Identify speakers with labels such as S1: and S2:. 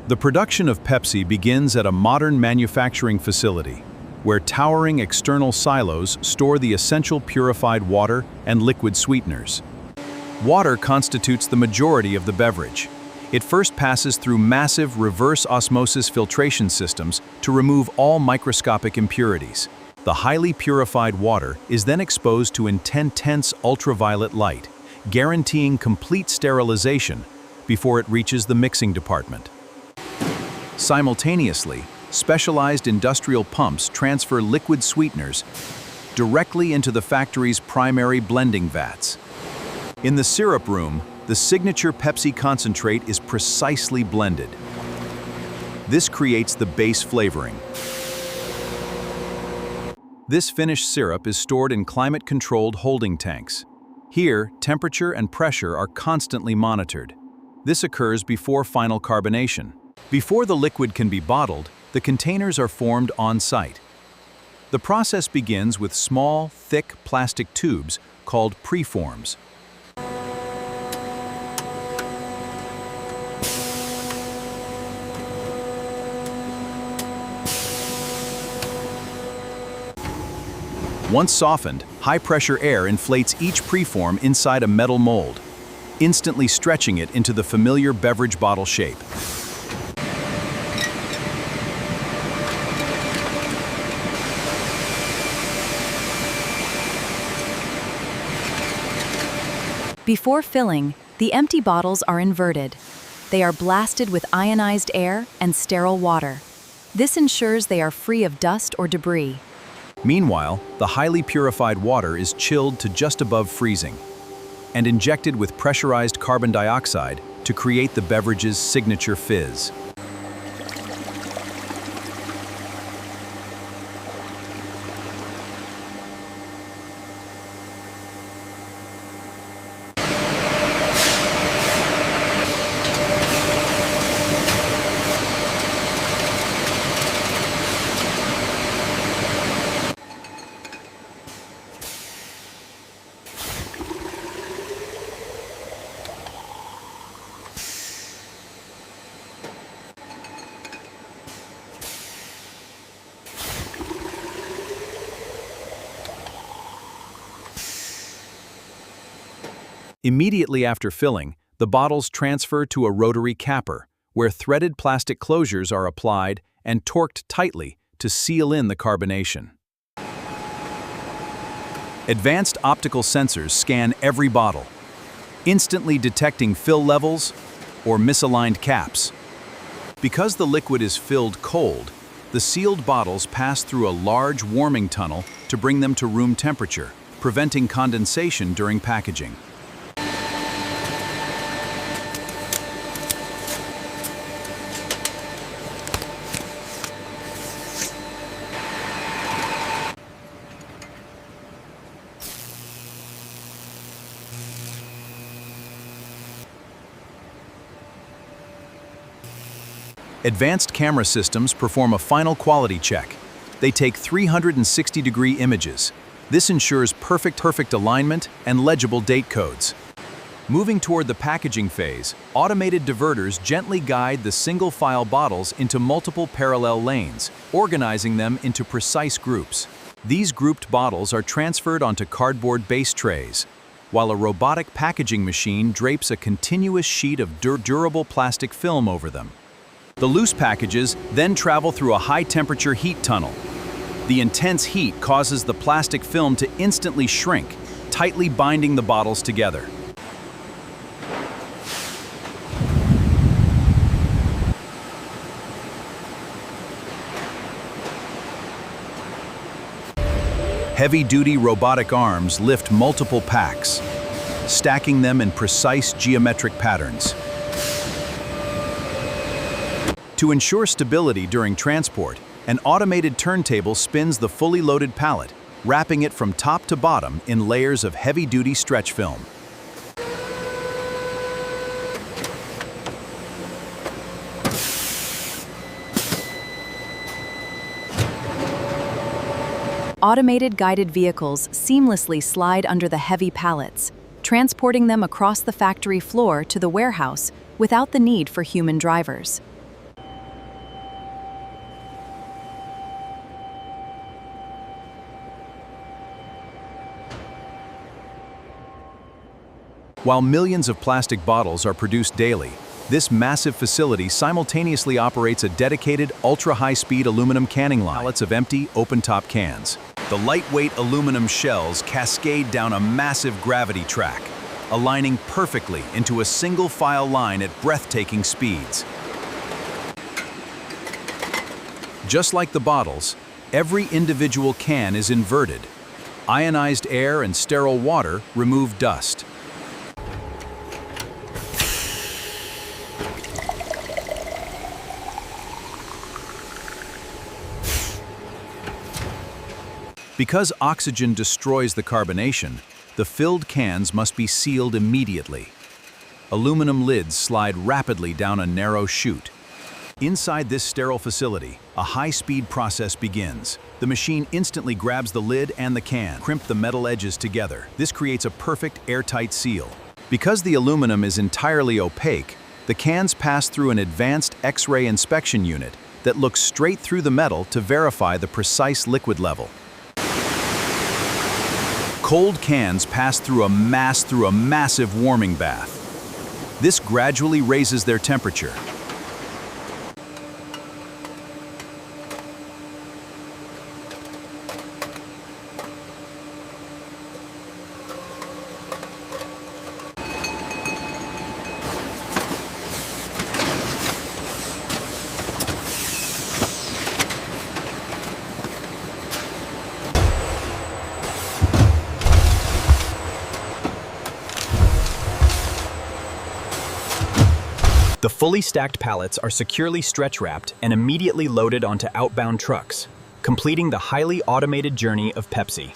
S1: The production of Pepsi begins at a modern manufacturing facility, where towering external silos store the essential purified water and liquid sweeteners. Water constitutes the majority of the beverage. It first passes through massive reverse osmosis filtration systems to remove all microscopic impurities. The highly purified water is then exposed to intense ultraviolet light, guaranteeing complete sterilization before it reaches the mixing department. Simultaneously, specialized industrial pumps transfer liquid sweeteners directly into the factory's primary blending vats. In the syrup room, the signature Pepsi concentrate is precisely blended. This creates the base flavoring. This finished syrup is stored in climate-controlled holding tanks. Here, temperature and pressure are constantly monitored. This occurs before final carbonation. Before the liquid can be bottled, the containers are formed on-site. The process begins with small, thick plastic tubes called preforms. Once softened, high-pressure air inflates each preform inside a metal mold, instantly stretching it into the familiar beverage bottle shape.
S2: Before filling, the empty bottles are inverted. They are blasted with ionized air and sterile water. This ensures they are free of dust or debris.
S1: Meanwhile, the highly purified water is chilled to just above freezing and injected with pressurized carbon dioxide to create the beverage's signature fizz. Immediately after filling, the bottles transfer to a rotary capper, where threaded plastic closures are applied and torqued tightly to seal in the carbonation. Advanced optical sensors scan every bottle, instantly detecting fill levels or misaligned caps. Because the liquid is filled cold, the sealed bottles pass through a large warming tunnel to bring them to room temperature, preventing condensation during packaging. Advanced camera systems perform a final quality check. They take 360-degree images. This ensures perfect alignment and legible date codes. Moving toward the packaging phase, automated diverters gently guide the single-file bottles into multiple parallel lanes, organizing them into precise groups. These grouped bottles are transferred onto cardboard base trays, while a robotic packaging machine drapes a continuous sheet of durable plastic film over them. The loose packages then travel through a high-temperature heat tunnel. The intense heat causes the plastic film to instantly shrink, tightly binding the bottles together. Heavy-duty robotic arms lift multiple packs, stacking them in precise geometric patterns. To ensure stability during transport, an automated turntable spins the fully loaded pallet, wrapping it from top to bottom in layers of heavy-duty stretch film.
S2: Automated guided vehicles seamlessly slide under the heavy pallets, transporting them across the factory floor to the warehouse without the need for human drivers.
S1: While millions of plastic bottles are produced daily, this massive facility simultaneously operates a dedicated, ultra-high-speed aluminum canning line. Pallets of empty, open-top cans. The lightweight aluminum shells cascade down a massive gravity track, aligning perfectly into a single-file line at breathtaking speeds. Just like the bottles, every individual can is inverted. Ionized air and sterile water remove dust. Because oxygen destroys the carbonation, the filled cans must be sealed immediately. Aluminum lids slide rapidly down a narrow chute. Inside this sterile facility, a high-speed process begins. The machine instantly grabs the lid and the can, crimp the metal edges together. This creates a perfect airtight seal. Because the aluminum is entirely opaque, the cans pass through an advanced X-ray inspection unit that looks straight through the metal to verify the precise liquid level. Cold cans pass through a massive warming bath. This gradually raises their temperature.
S3: The fully stacked pallets are securely stretch-wrapped and immediately loaded onto outbound trucks, completing the highly automated journey of Pepsi.